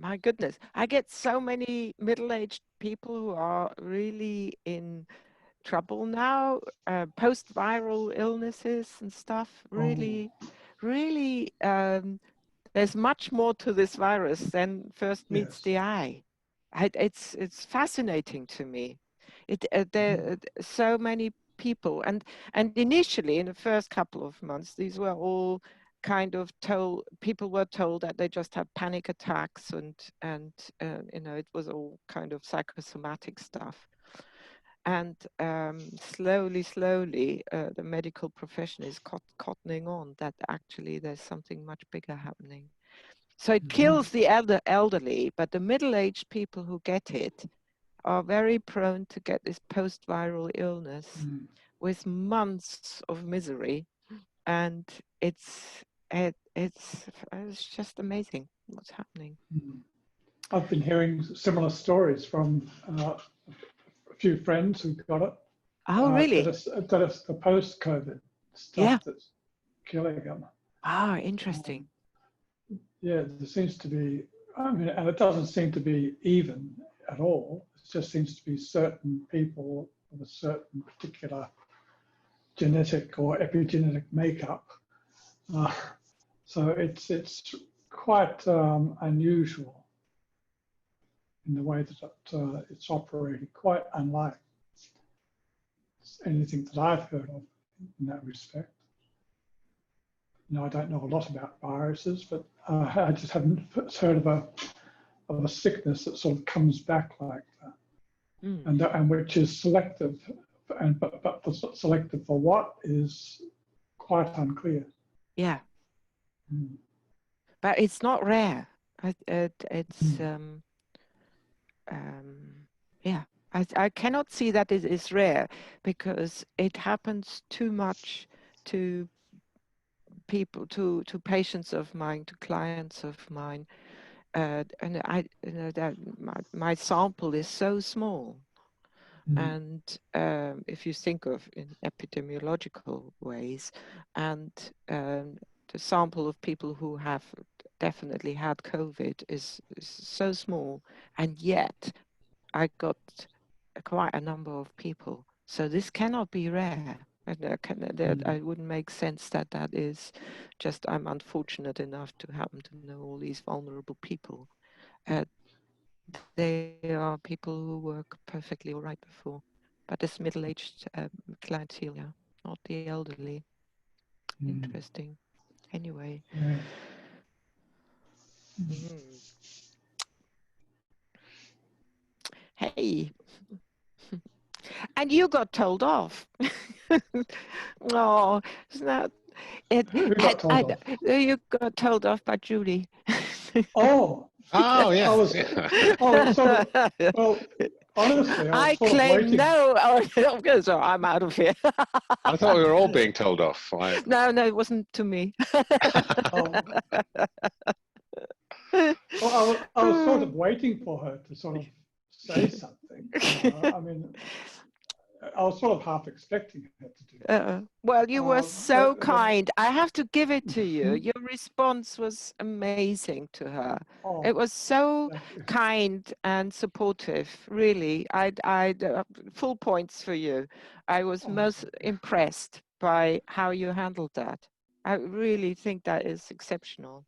My goodness, I get so many middle-aged people who are really in trouble now, post-viral illnesses and stuff. Oh, Really, really, there's much more to this virus than first meets yes. the eye. It's fascinating to me. Mhm. There are so many people, and initially in the first couple of months, these were all kind of told. People were told that they just had panic attacks, and it was all kind of psychosomatic stuff. And slowly, the medical profession is cottoning on that actually there's something much bigger happening. So it Mhm. kills the elderly, but the middle-aged people who get it are very prone to get this post-viral illness Mm. with months of misery, and it's just amazing what's happening. Mm. I've been hearing similar stories from a few friends who got it. Oh, That really? it's the post-COVID Yeah. stuff that's killing them. Ah, interesting. Yeah, there seems to be, I mean, and it doesn't seem to be even at all. It just seems to be certain people with a certain particular genetic or epigenetic makeup. Uh, so it's quite unusual in the way that it's operating, quite unlike anything that I've heard of in that respect. I don't know a lot about viruses, but I just haven't heard of a sickness that sort of comes back like that, Mm. and which is selective, and but selective for what is quite unclear. Yeah, Mm. but it's not rare. It's Mm. um, yeah. I cannot see that it is rare because it happens too much to people, to patients of mine, to clients of mine, and that my sample is so small. Mm. And if you think of in epidemiological ways, and the sample of people who have definitely had COVID is so small, and yet I got quite a number of people. So this cannot be rare. And Mm. I wouldn't make sense that that is just I'm unfortunate enough to happen to know all these vulnerable people. Uh, they are people who work perfectly all right before, but this middle-aged clientele, yeah, not the elderly. Mm. Interesting. Anyway, Yeah. mm. Hey, and you got told off. Oh, isn't that it? Who got told off? You got told off by Julie. Oh, Oh, I yeah, was yeah. I was sort of, well, honestly, I was I sort of claim waiting. no. Oh, so I'm out of here. I thought we were all being told off. No, it wasn't to me. Oh, well, I was sort of waiting for her to sort of say something. I mean, I was sort of half expecting her to do that. Well, you were so But kind. I have to give it to you. Your response was amazing to her. It oh, was so thank you. kind and supportive. Really, I'd full points for you. I was Oh, most impressed by how you handled that. I really think that is exceptional.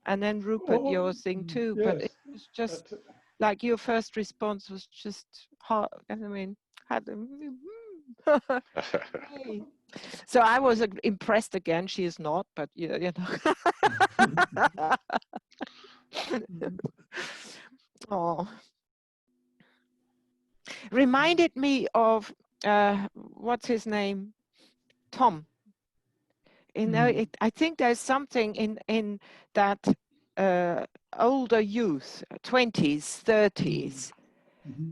And then Rupert, oh, your thing too. But it yes, was just but like your first response was just hard. I mean, had Hey. So I was impressed again. She is not, but you know. Oh, reminded me of what's his name, Tom. You know, I think there's something in that older youth, 20s, 30s,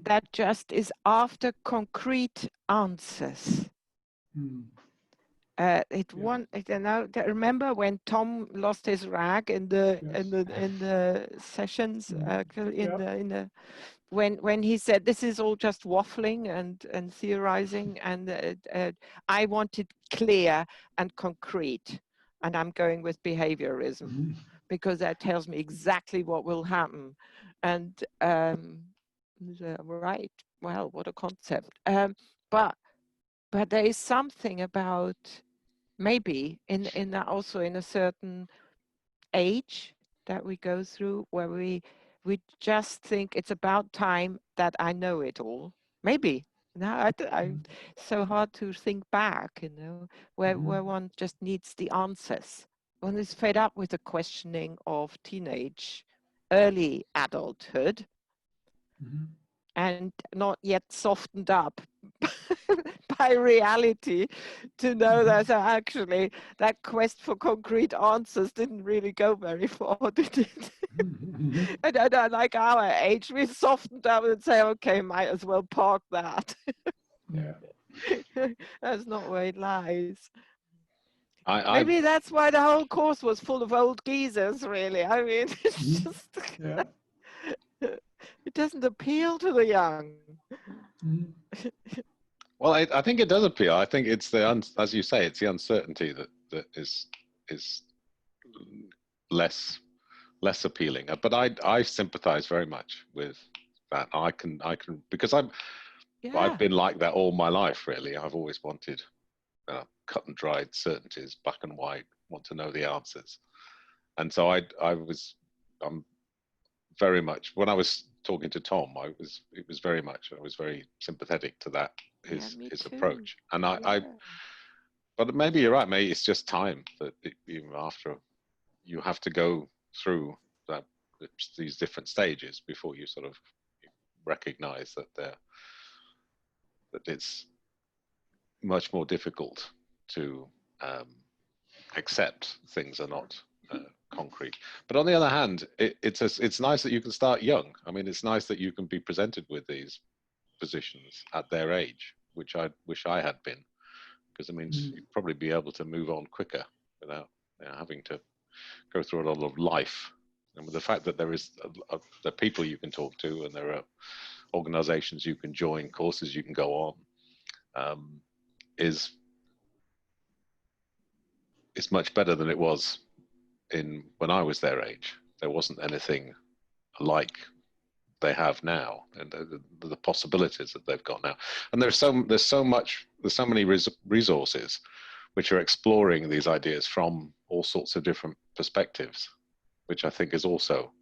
that just is after concrete answers. Remember when Tom lost his rag in the yes, in the sessions yeah, in the when he said this is all just waffling and theorizing, and I want it clear and concrete, and I'm going with behaviorism. because that tells me exactly what will happen. And right, well, what a concept. But there is something about maybe in that also in a certain age that we go through where we just think it's about time that I know it all. Maybe. Now I'm so hard to think back, you know, where one just needs the answers. One is fed up with the questioning of teenage, early adulthood, and not yet softened up by reality to know that actually that quest for concrete answers didn't really go very far, did it? And like our age, we softened up and say, okay, might as well park that. Yeah. That's not where it lies. I Maybe that's why the whole course was full of old geezers, really. I mean, it's just, Yeah. it doesn't appeal to the young. well, I think it does appeal. I think it's as you say, it's the uncertainty that is less appealing. But I sympathise very much with that. I can because I've been like that all my life. Really, I've always wanted cut and dried certainties, black and white. Want to know the answers, and so I'm very much, when I was talking to Tom, I was very sympathetic to that his approach, and but maybe you're right, mate. It's just time that even after you have to go through these different stages before you sort of recognize that it's much more difficult to accept things are not concrete. But on the other hand, it's nice that you can start young. I mean, it's nice that you can be presented with these positions at their age, which I wish I had been, because it means you'd probably be able to move on quicker without having to go through a lot of life. And with the fact that there are people you can talk to, and there are organizations you can join, courses you can go on, it's much better than it was when I was their age. There wasn't anything like they have now, and the possibilities that they've got now. And there's so many resources which are exploring these ideas from all sorts of different perspectives, which I think is also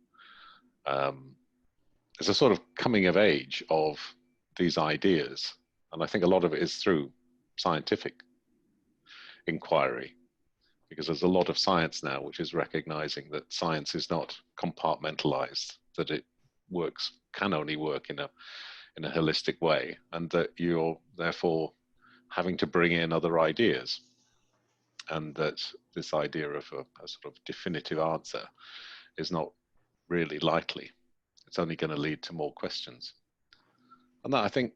it's a sort of coming of age of these ideas. And I think a lot of it is through scientific inquiry, because there's a lot of science now which is recognizing that science is not compartmentalized, that it can only work in a holistic way, and that you're therefore having to bring in other ideas, and that this idea of a sort of definitive answer is not really likely. It's only going to lead to more questions. And I think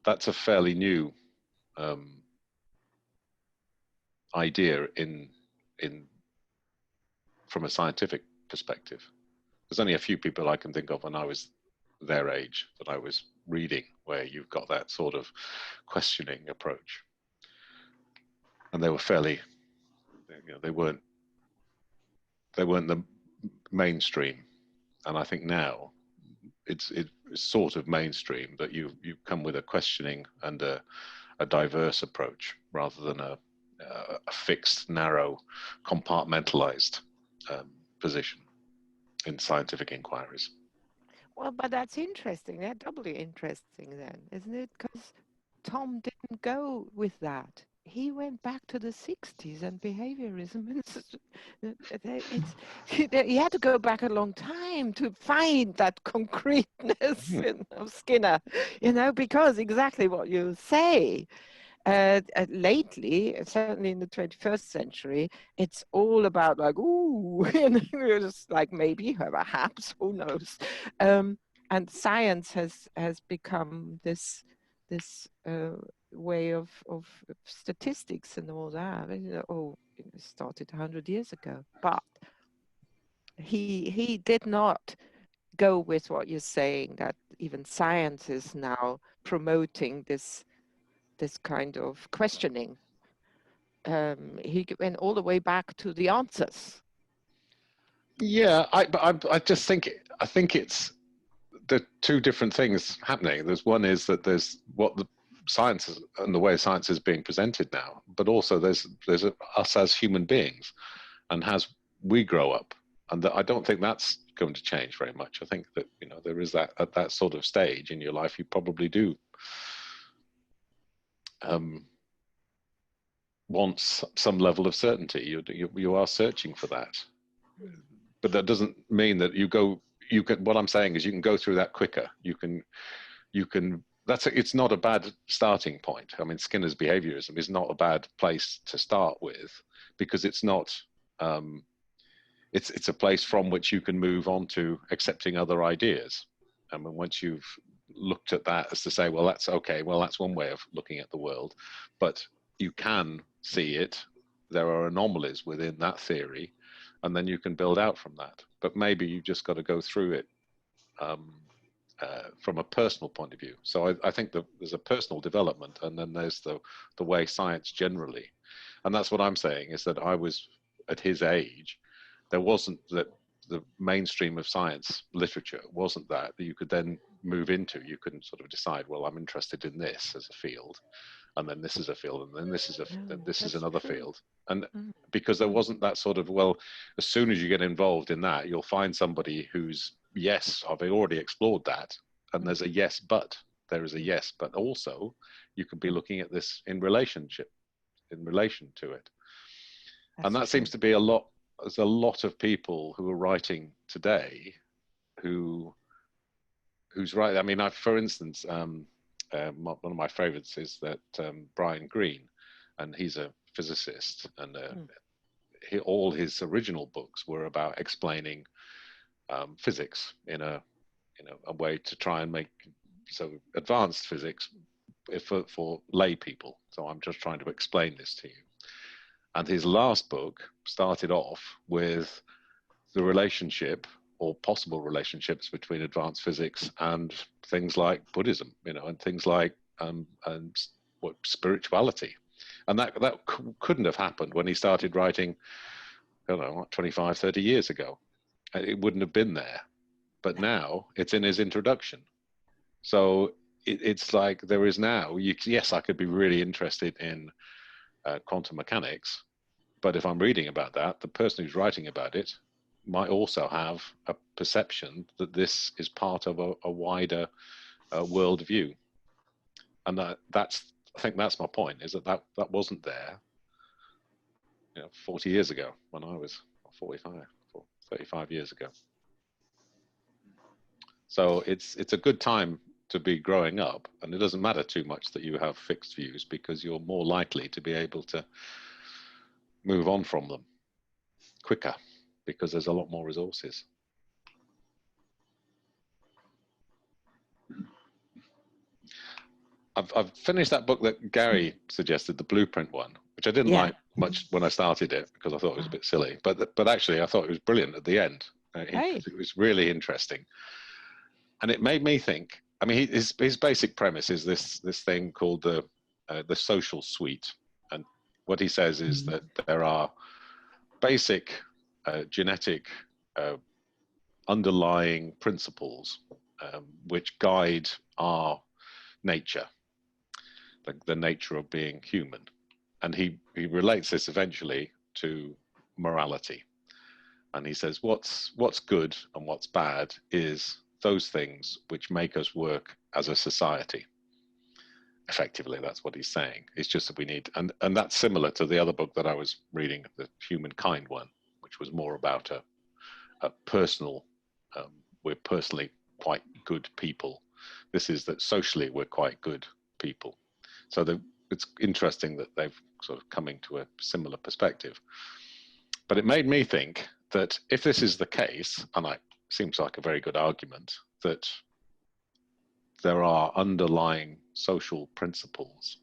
that's a fairly new idea from a scientific perspective. There's only a few people I can think of when I was their age that I was reading where you've got that sort of questioning approach, and they were fairly, they weren't the mainstream. And I think now it's sort of mainstream, but you come with a questioning and a diverse approach rather than a fixed, narrow, compartmentalized position in scientific inquiries. Well, but that's interesting. That's doubly interesting then, isn't it? Because Tom didn't go with that. He went back to the 60s and behaviorism. He had to go back a long time to find that concreteness of Skinner, because exactly what you say. Lately, certainly in the 21st century, it's all about like, ooh, just like maybe, perhaps, who knows? And science has become this way of statistics and all that. It started 100 years ago, but he did not go with what you're saying, that even science is now promoting this kind of questioning. He went all the way back to the answers. Yeah, I just think, I think it's the two different things happening. There's one is that there's what the science is, and the way science is being presented now, but also there's us as human beings, and as we grow up, and I don't think that's going to change very much. I think that, you know, there is that at that sort of stage in your life, you probably do want some level of certainty. You are searching for that, but that doesn't mean that you can. What I'm saying is, you can go through that quicker. You can. It's not a bad starting point. I mean, Skinner's behaviorism is not a bad place to start with, because it's not. It's a place from which you can move on to accepting other ideas. I mean, once you've looked at that as to say, well, that's okay. Well, that's one way of looking at the world, but you can see it. There are anomalies within that theory, and then you can build out from that. But maybe you've just got to go through it from a personal point of view. So I think that there's a personal development, and then there's the way science generally. And that's what I'm saying, is that I was at his age, there wasn't that the mainstream of science literature wasn't that you could then move into. You couldn't sort of decide, well, I'm interested in this as a field, and then this is a field, and then this is another field. And because there wasn't that sort of, well, as soon as you get involved in that, you'll find somebody who's, yes, I've already explored that, and there's a yes, but there is a yes, but also you could be looking at this in relation to it. And that seems to be there's a lot of people who are writing today who's right. I mean, for instance, one of my favorites is that Brian Greene, and he's a physicist, and all his original books were about explaining physics in a way to try and make advanced physics for lay people. So I'm just trying to explain this to you. And his last book started off with the relationship, or possible relationships, between advanced physics and things like Buddhism, and things like and what spirituality. And that couldn't have happened when he started writing, I don't know, 25, 30 years ago. It wouldn't have been there. But now it's in his introduction. So it's like there is now, yes, I could be really interested in quantum mechanics, but if I'm reading about that, the person who's writing about it might also have a perception that this is part of a wider worldview. And I think that's my point, is that wasn't there 40 years ago when I was 35 years ago. So it's a good time to be growing up, and it doesn't matter too much that you have fixed views, because you're more likely to be able to move on from them quicker, because there's a lot more resources. I've finished that book that Gary suggested, the Blueprint one, which I didn't like much when I started it, because I thought it was a bit silly, but actually I thought it was brilliant at the end. It was really interesting, and it made me think. I mean, his basic premise is this thing called the social suite, and what he says is that there are basic genetic underlying principles which guide our nature, the nature of being human, and he relates this eventually to morality, and he says what's good and what's bad is those things which make us work as a society. Effectively, that's what he's saying. It's just that we need, and that's similar to the other book that I was reading, the Humankind one, which was more about a personal, we're personally quite good people. This is that socially we're quite good people. So it's interesting that they've sort of coming to a similar perspective. But it made me think that if this is the case, and it seems like a very good argument, that there are underlying social principles,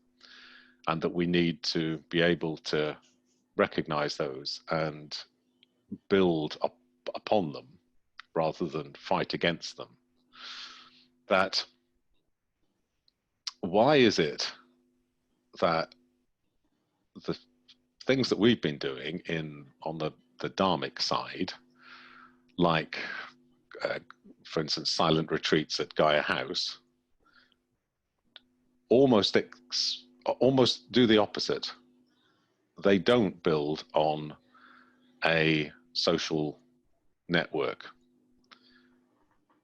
and that we need to be able to recognize those and build upon them rather than fight against them. That why is it that the things that we've been doing on the dharmic side like, for instance, silent retreats at Gaia House, almost do the opposite. They don't build on a social network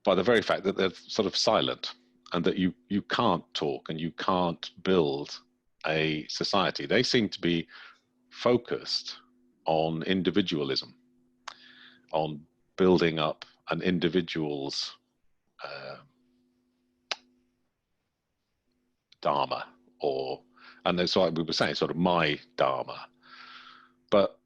by the very fact that they're sort of silent, and that you can't talk and you can't build a society. They seem to be focused on individualism, on building up an individual's dharma, and that's why we were saying sort of my dharma. But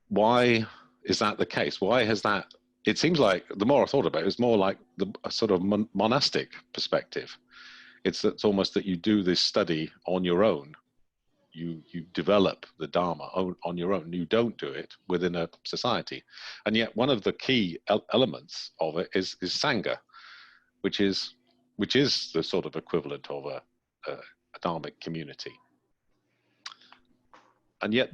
why is that the case? Why has that? It seems like, the more I thought about it, it's more like a sort of monastic perspective. It's almost that you do this study on your own. You develop the Dharma on your own. You don't do it within a society. And yet one of the key elements of it is Sangha, which is the sort of equivalent of a Dharmic community. And yet,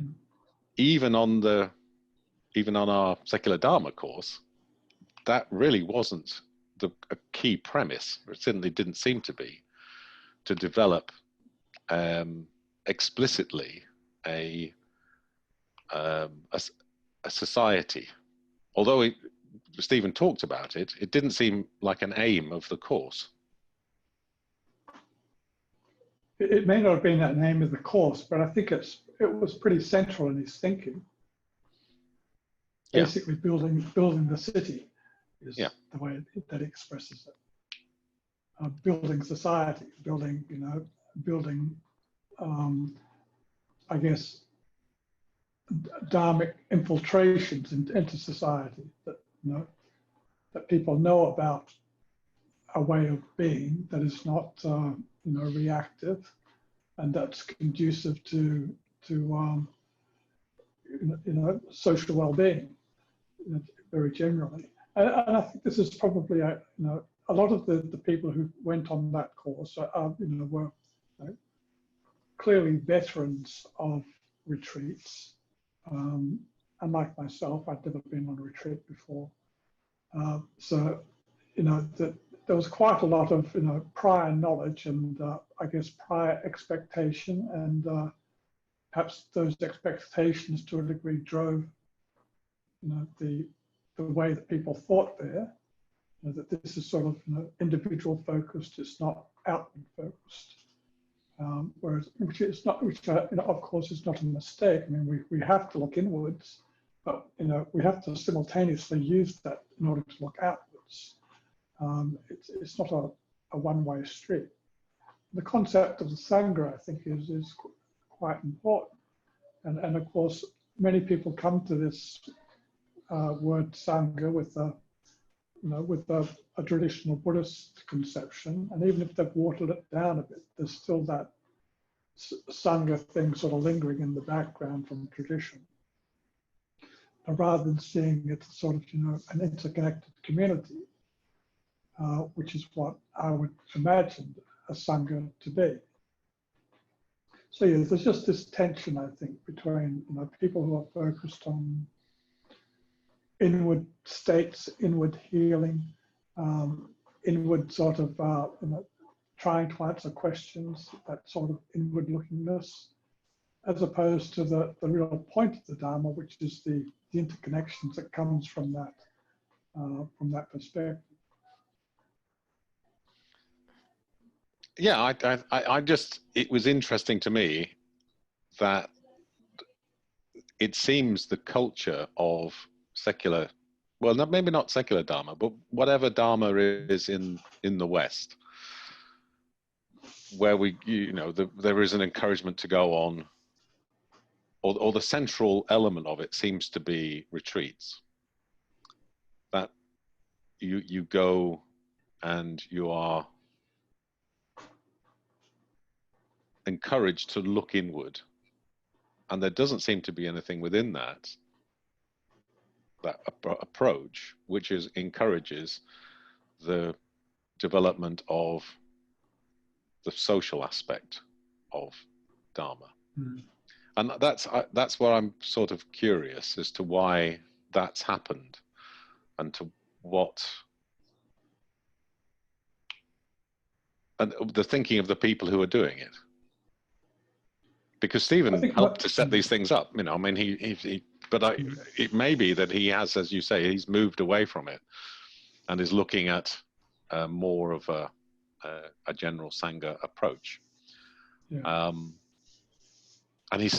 even on our secular Dharma course, that really wasn't a key premise. It certainly didn't seem to be, to develop explicitly a society. Although Stephen talked about it, it didn't seem like an aim of the course. It may not have been that name of the course, but I think it was pretty central in his thinking. Yeah. Basically, building the city is the way that he expresses it. Building society, building, I guess, dharmic infiltrations into society that that people know about a way of being that is not reactive, and that's conducive to social well-being, very generally. And I think this is probably a lot of the people who went on that course were clearly veterans of retreats. Unlike myself, I'd never been on a retreat before. So there was quite a lot of prior knowledge and I guess prior expectation, and perhaps those expectations to a degree drove the way that people thought there. That this is sort of individual focused, it's not outward focused. Which of course is not a mistake. I mean, we have to look inwards, but we have to simultaneously use that in order to look outwards. It's not a one-way street. The concept of the Sangha, I think, is quite important, and of course many people come to this word Sangha with a traditional Buddhist conception, and even if they've watered it down a bit, there's still that Sangha thing sort of lingering in the background from tradition. And rather than seeing it as sort of an interconnected community, which is what I would imagine a Sangha to be. So yeah, there's just this tension, I think, between people who are focused on inward states, inward healing, inward sort of trying to answer questions, that sort of inward lookingness, as opposed to the real point of the Dharma, which is the interconnections that comes from that perspective. Yeah, it was interesting to me that it seems the culture of secular, well, maybe not secular Dharma, but whatever Dharma is in the West, where there is an encouragement to go on, or the central element of it seems to be retreats. That you go and you are encouraged to look inward, and there doesn't seem to be anything within that approach which encourages the development of the social aspect of Dharma. And that's where I'm sort of curious as to why that's happened. and to what, and the thinking of the people who are doing it. Because Stephen helped to set these things up, you know. I mean, it may be that he has, as you say, he's moved away from it and is looking at more of a general Sangha approach. Yeah. And he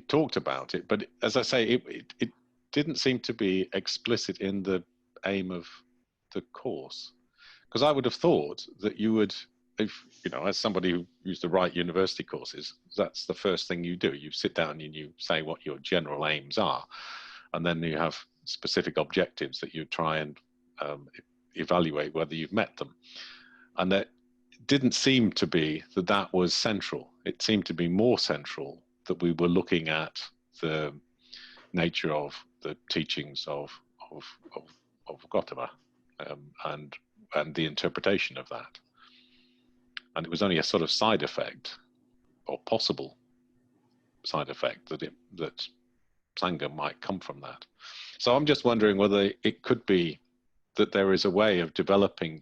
talked about it, but as I say, it didn't seem to be explicit in the aim of the course. Because I would have thought that you would, if, you know, as somebody who used to write university courses, that's the first thing you do. You sit down and you say what your general aims are, and then you have specific objectives that you try and evaluate whether you've met them. And that didn't seem to be that was central. It seemed to be more central that we were looking at the nature of the teachings of Gautama, and the interpretation of that. And it was only a sort of side effect, or possible side effect, that Sangha might come from that. So I'm just wondering whether it could be that there is a way of developing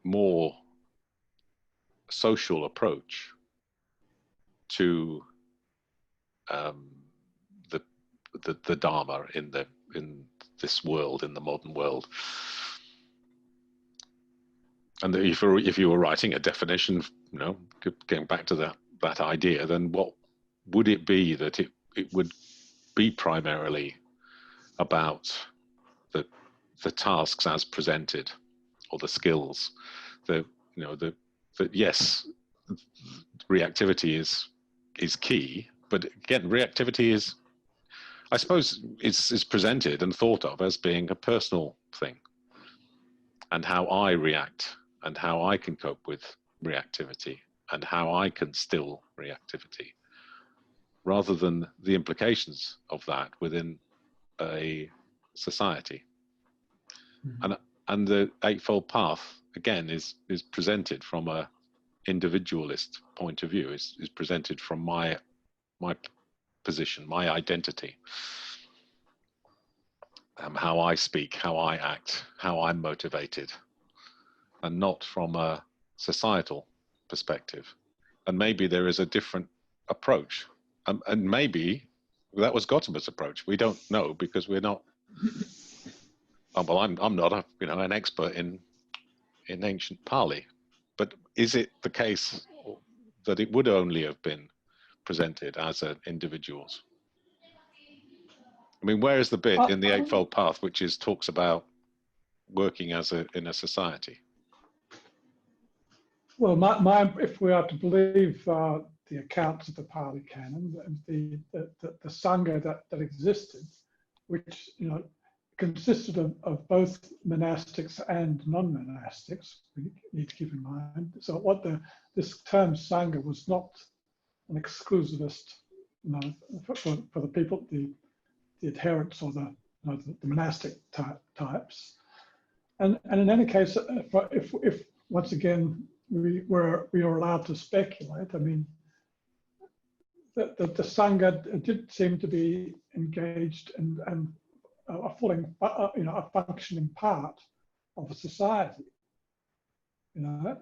more social approach to the Dharma in this world, in the modern world. And if you were writing a definition, you know, going back to that idea, then what would it be? That it would be primarily about the tasks as presented, or the skills. Yes, reactivity is key, but again, reactivity is, I suppose, is presented and thought of as being a personal thing, and how I react and how I can cope with reactivity and how I can still reactivity, rather than the implications of that within a society. Mm-hmm. And the Eightfold Path, again, is presented from a individualist point of view, is presented from my position, my identity, how I speak, how I act, how I'm motivated, and not from a societal perspective. And maybe there is a different approach, and maybe that was Gautama's approach. We don't know, because we're not. Well, I'm not an expert in ancient Pali, but is it the case that it would only have been presented as individuals? I mean, where is the bit in the Eightfold Path which talks about working in a society? Well, if we are to believe the accounts of the Pali Canon, the Sangha that existed, which, you know, consisted of both monastics and non-monastics, we need to keep in mind. So this term Sangha was not an exclusivist, you know, for the people, the adherents, or the monastic types. And in any case, if once again we are allowed to speculate, I mean, the Sangha did seem to be engaged and a functioning part of a society. You know,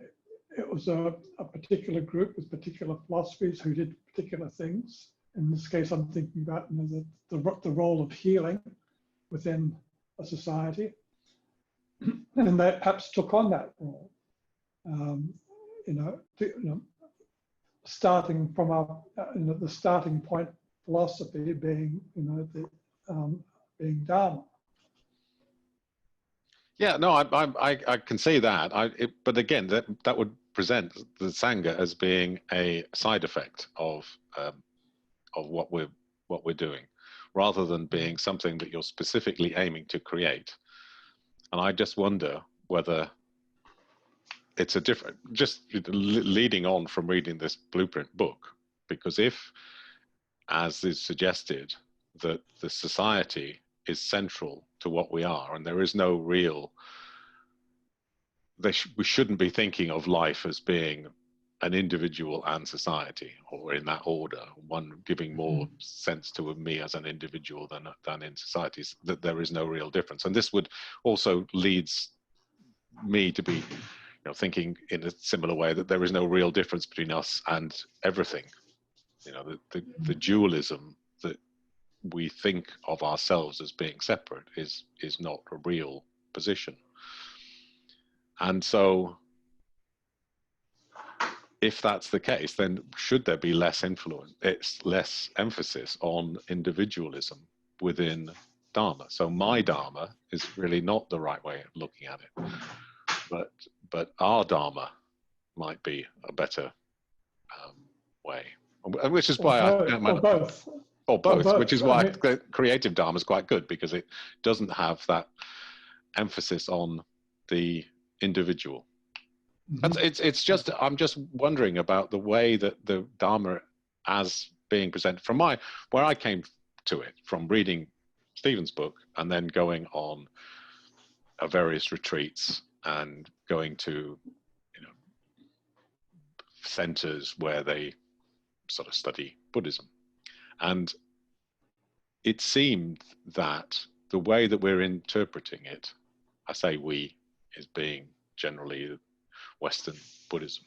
it was a particular group with particular philosophies who did particular things. In this case, I'm thinking about, you know, the role of healing within a society, and they perhaps took on that role. Starting from the starting point philosophy being, you know, being Dharma. Yeah, no, I can see that. But again, that would present the Sangha as being a side effect of what we're doing, rather than being something that you're specifically aiming to create. And I just wonder whether it's a different, just leading on from reading this Blueprint book, because if, as is suggested, that the society is central to what we are, and there is no real, we shouldn't be thinking of life as being an individual and society, or in that order, one giving more sense to me as an individual than in societies, that there is no real difference. And this would also leads me to be thinking in a similar way that there is no real difference between us and everything. The dualism that we think of ourselves as being separate is not a real position. And so if that's the case, then should there be less influence, it's less emphasis on individualism within Dharma? So my Dharma is really not the right way of looking at it, but our Dharma might be a better way, which is why both, which is why creative Dharma is quite good, because it doesn't have that emphasis on the individual. It's just, I'm just wondering about the way that the Dharma as being presented from where I came to it, from reading Stephen's book and then going on various retreats and going to centers where they sort of study Buddhism. And it seemed that the way that we're interpreting it, I say we, is being generally Western Buddhism,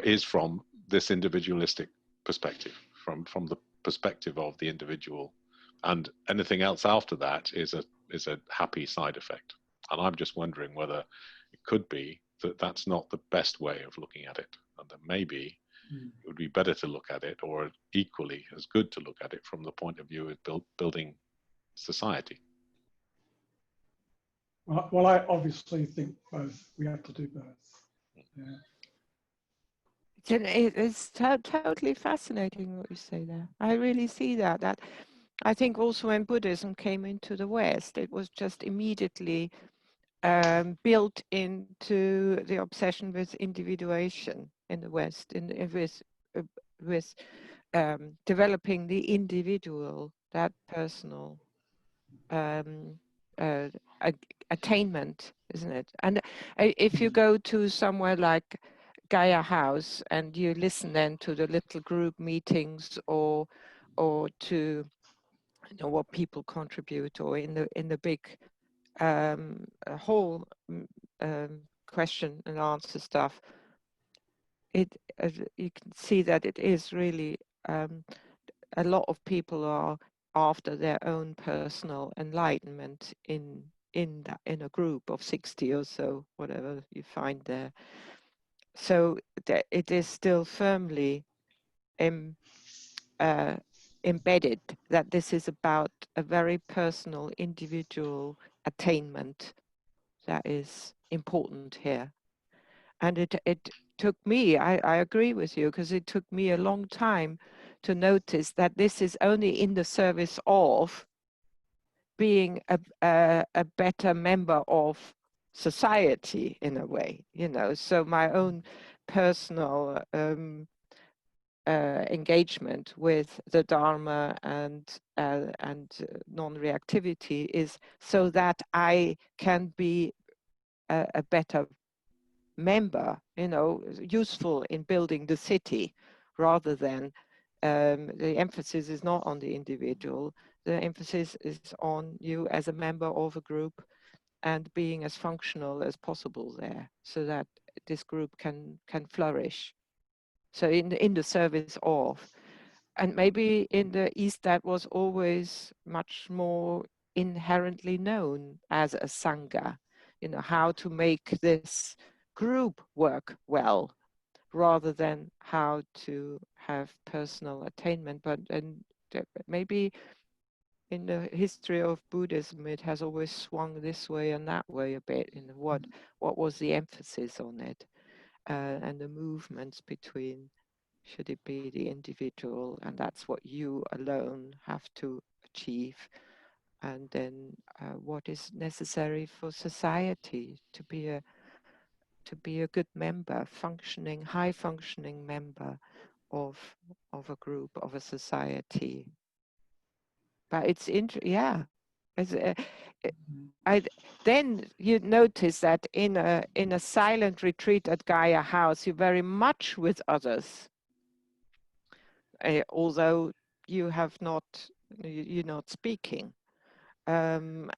is from this individualistic perspective, from the perspective of the individual, and anything else after that is a happy side effect. And I'm just wondering whether it could be that that's not the best way of looking at it, and that maybe it would be better to look at it, or equally as good to look at it, from the point of view of building society. Well, I obviously think both. We have to do both. Yeah. It's totally fascinating what you say there. I really see that. I think also when Buddhism came into the West, it was just immediately built into the obsession with individuation in the West, with developing the individual, that personal attainment, isn't it? And if you go to somewhere like Gaia House and you listen then to the little group meetings, or to what people contribute, or in the big whole question and answer stuff, you can see that it is really a lot of people are after their own personal enlightenment in a group of 60 or so, whatever you find there. So it is still firmly embedded that this is about a very personal, individual attainment that is important here. And it took me, I agree with you, because it took me a long time to notice that this is only in the service of being a better member of society, in a way, so my own personal engagement with the Dharma and non-reactivity is so that I can be a better member, useful in building the city, rather than the emphasis is not on the individual. The emphasis is on you as a member of a group and being as functional as possible there, so that this group can flourish. So in the service of, and maybe in the East that was always much more inherently known as a Sangha, how to make this group work well, rather than how to have personal attainment. But maybe in the history of Buddhism, it has always swung this way and that way a bit. What was the emphasis on it, and the movements between, should it be the individual, and that's what you alone have to achieve, and then what is necessary for society to be a good member, high functioning member of a group, of a society. But it's then you notice that in a silent retreat at Gaia House, you're very much with others, although you're not speaking. And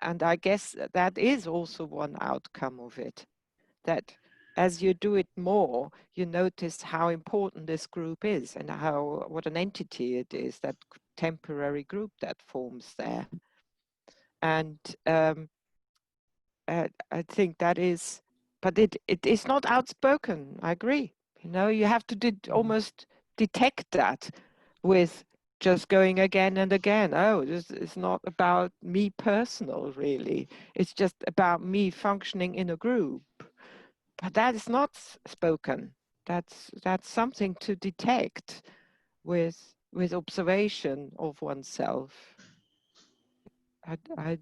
I guess that is also one outcome of it, that as you do it more, you notice how important this group is and what an entity it is, that temporary group that forms there. And I think that is, but it is not outspoken. I agree. You have to almost detect that with just going again and again. Oh, it's not about me personal, really. It's just about me functioning in a group. But that is not spoken. That's something to detect with observation of oneself. I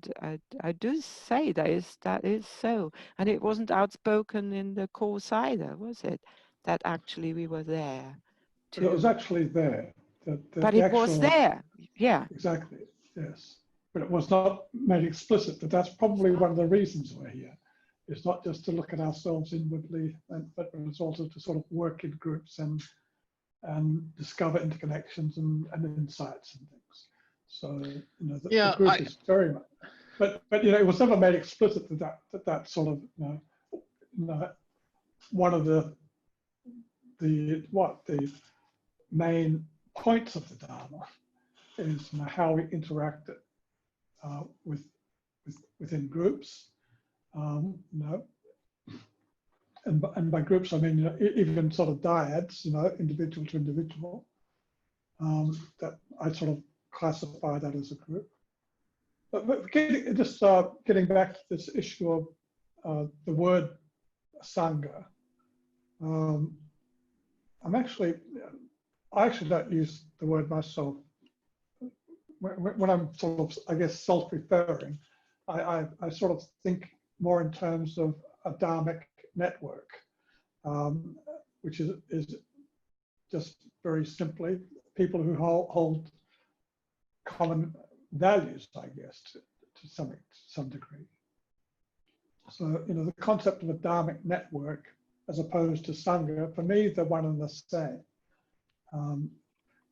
do say that is so, and it wasn't outspoken in the course either, was it? That actually we were there. But it was actually there. But it was there, yeah. Exactly, yes. But it was not made explicit. But that's probably one of the reasons we're here. It's not just to look at ourselves inwardly, but it's also to sort of work in groups and discover interconnections and insights and things. So the group is very much, but it was never made explicit that sort of one of the main points of the Dharma is how we interact within groups. And by groups I mean even sort of dyads, individual to individual. That I sort of classify that as a group. But getting back to this issue of the word Sangha, I actually don't use the word myself. When I'm sort of, I guess, self-referring, I sort of think more in terms of a dharmic network, which is just very simply people who hold common values, I guess, to some degree. So, the concept of a dharmic network as opposed to Sangha, for me, they're one and the same.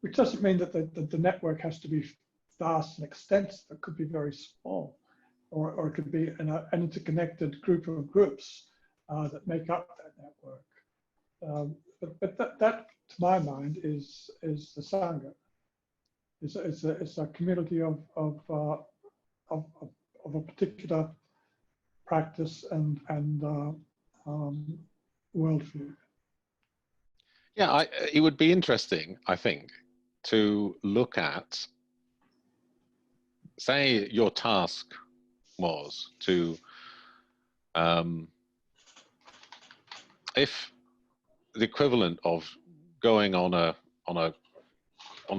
Which doesn't mean that the network has to be vast and extensive. It could be very small, or it could be an interconnected group of groups that make up that network. But that, to my mind, is the Sangha. It's a community of a particular practice and worldview. Yeah, it would be interesting, I think, to look at, say, your task was to, if the equivalent of going on a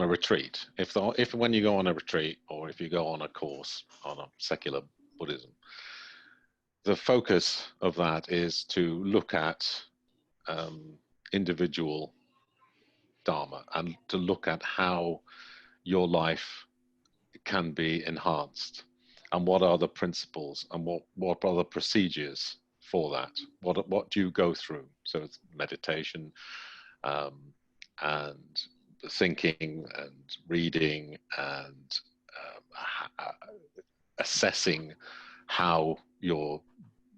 retreat, if when you go on a retreat or if you go on a course on a secular Buddhism, the focus of that is to look at individual Dharma and to look at how your life can be enhanced and what are the principles and what are the procedures for that. What do you go through? So it's meditation and thinking and reading and assessing how you're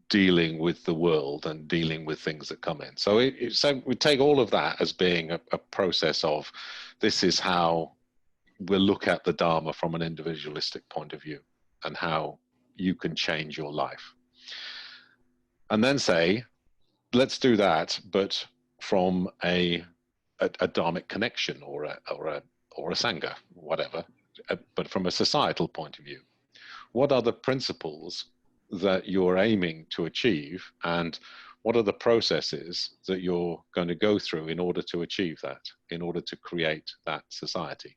dealing with the world and dealing with things that come in. So so we take all of that as being a process of, this is how we'll look at the Dharma from an individualistic point of view and how you can change your life. And then say, let's do that, but from a dharmic connection or a Sangha, whatever, but from a societal point of view. What are the principles that you're aiming to achieve, and what are the processes that you're going to go through in order to achieve that, in order to create that society,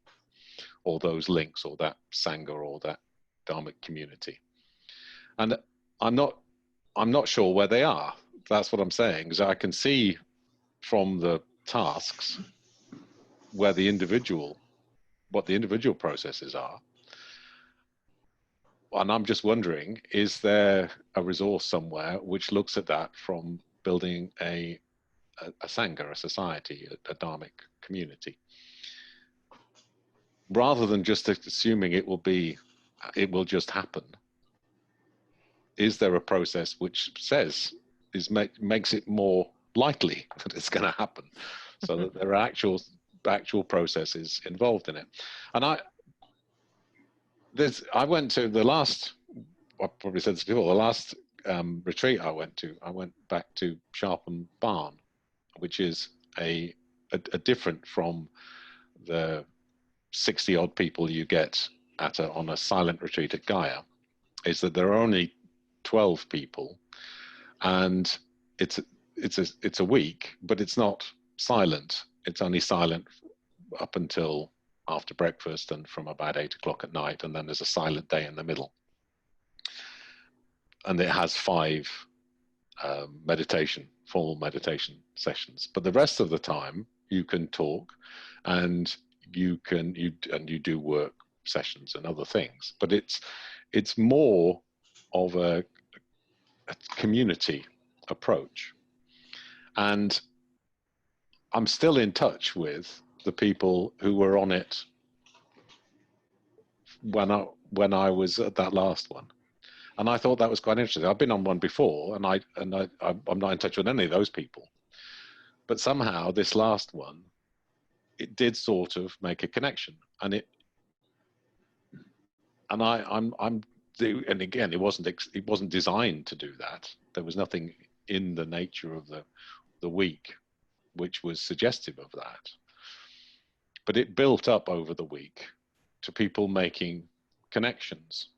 or those links, or that Sangha, or that dharmic community? And I'm not sure where they are. That's what I'm saying, because I can see from the tasks where what the individual processes are. and I'm just wondering, is there a resource somewhere which looks at that from building a Sangha, a society, a dharmic community, rather than just assuming it will just happen? Is there a process which says, makes it more likely that it's going to happen, so that there are actual processes involved in it? And I went to the last, I probably said this before, the last retreat I went back to Sharpham Barn, which is a different from the 60 odd people you get on a silent retreat at Gaia, is that there are only 12 people, and it's a week, but it's not silent. It's only silent up until after breakfast and from about 8 o'clock at night, and then there's a silent day in the middle. And it has 5 formal meditation sessions, but the rest of the time you can talk, and you do work sessions and other things, but it's more of a community approach. And I'm still in touch with the people who were on it when I was at that last one, and I thought that was quite interesting. I've been on one before, and I'm not in touch with any of those people, but somehow this last one, it did sort of make a connection, and again, it wasn't designed to do that. There was nothing in the nature of the week which was suggestive of that, but it built up over the week to people making connections.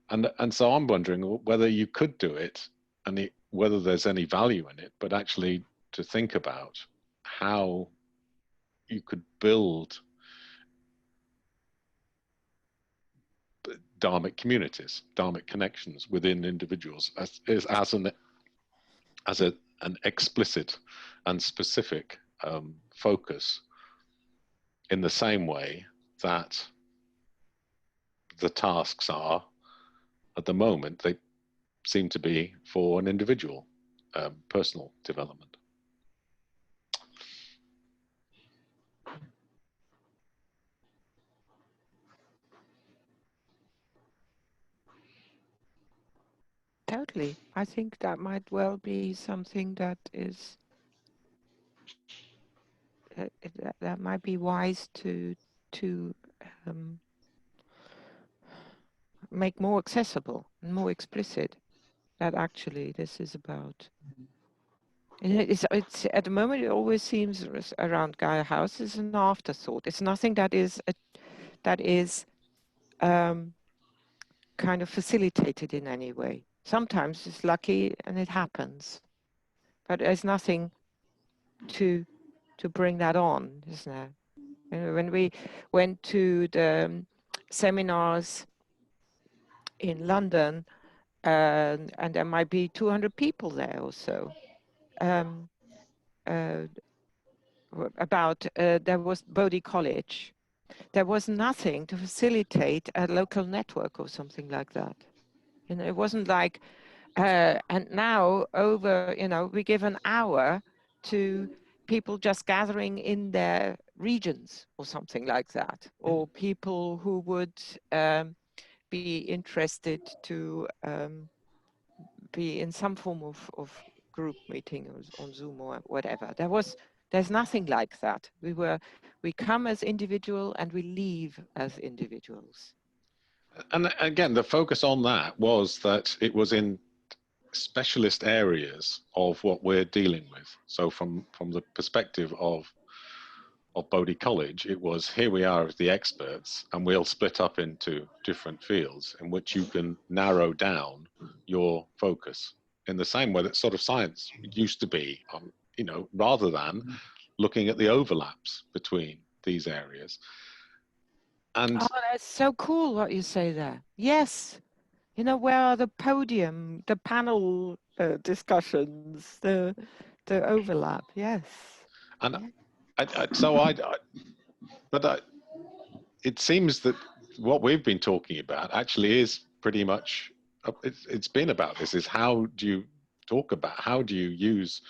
And so I'm wondering whether you could do it, and whether there's any value in it, but actually to think about how you could build dharmic communities, dharmic connections within individuals as an explicit and specific focus, in the same way that the tasks are at the moment, they seem to be for an individual personal development. Totally. I think that might well be something that is that might be wise to make more accessible and more explicit, that actually this is about. And it's at the moment it always seems around Gaia House is an afterthought. It's nothing that is kind of facilitated in any way. Sometimes it's lucky and it happens, but there's nothing to bring that on, isn't there? And when we went to the seminars in London, and there might be 200 people there or so, there was Bodhi College. There was nothing to facilitate a local network or something like that. You know, it wasn't like, and now we give an hour to people just gathering in their regions or something like that, or people who would be interested to be in some form of group meeting on Zoom or whatever. There's nothing like that. We come as individual and we leave as individuals. And again, the focus on that was that it was in specialist areas of what we're dealing with. So from the perspective of Bodhi College, it was, here we are as the experts, and we'll split up into different fields in which you can narrow down your focus in the same way that sort of science used to be, rather than looking at the overlaps between these areas. And that's so cool what you say there. Yes. Where are the podium, the panel discussions, the overlap? Yes. And it seems that what we've been talking about actually is pretty much, it's been about this, is how do you talk about, how do you use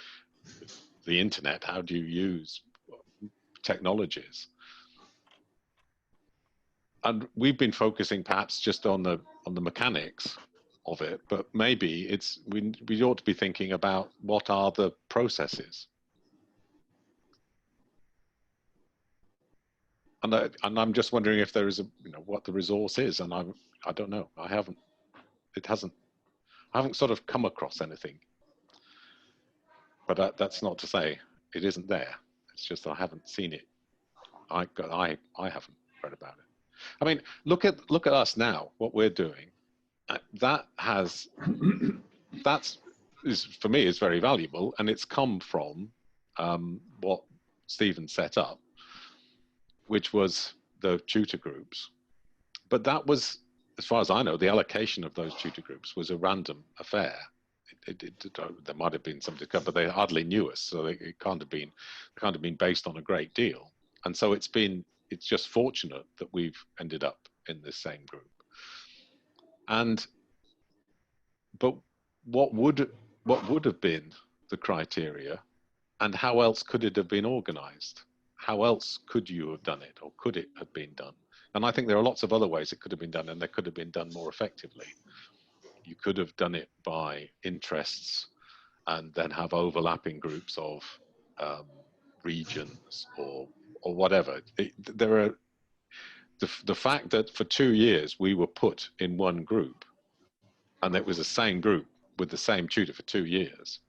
the internet, how do you use technologies? And we've been focusing perhaps just on the mechanics of it, but maybe it's we ought to be thinking about what are the processes. And I'm just wondering if there is what the resource is, and I don't know. I haven't sort of come across anything. But that's not to say it isn't there. It's just that I haven't seen it. I haven't read about it. I mean, look at us now. What we're doing, that is for me is very valuable, and it's come from what Stephen set up, which was the tutor groups. But that was, as far as I know, the allocation of those tutor groups was a random affair. There might have been some discussion, but they hardly knew us, so it can't have been based on a great deal. And so it's just fortunate that we've ended up in this same group. But what would have been the criteria, and how else could it have been organized? How else could you have done it, or could it have been done? And I think there are lots of other ways it could have been done, and they could have been done more effectively. You could have done it by interests and then have overlapping groups of regions or whatever. The fact that for 2 years we were put in one group, and it was the same group with the same tutor for 2 years,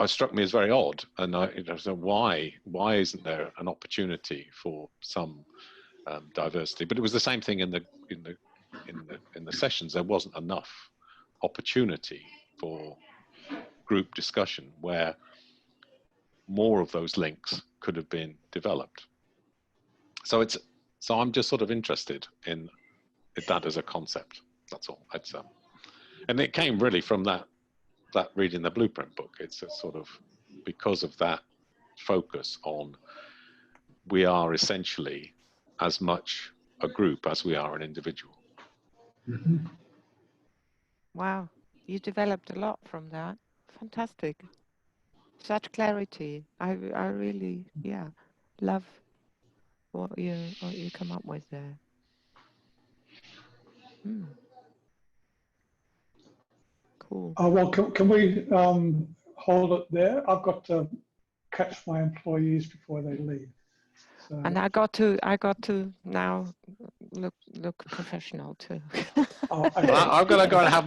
struck me as very odd. And so why isn't there an opportunity for some diversity? But it was the same thing in the sessions. There wasn't enough opportunity for group discussion where more of those links could have been developed. So I'm just sort of interested in that as a concept. That's all. And it came really from that reading the Blueprint book. It's a sort of, because of that focus on, we are essentially as much a group as we are an individual. Mm-hmm. Wow, you developed a lot from that. Fantastic. Such clarity. I really, love what you come up with there. Cool. Well, can we hold it there? I've got to catch my employees before they leave. So. And I got to now look professional too. Okay. Well, I'm going to go and have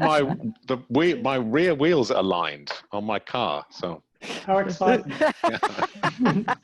my rear wheels aligned on my car. So How exciting! yeah.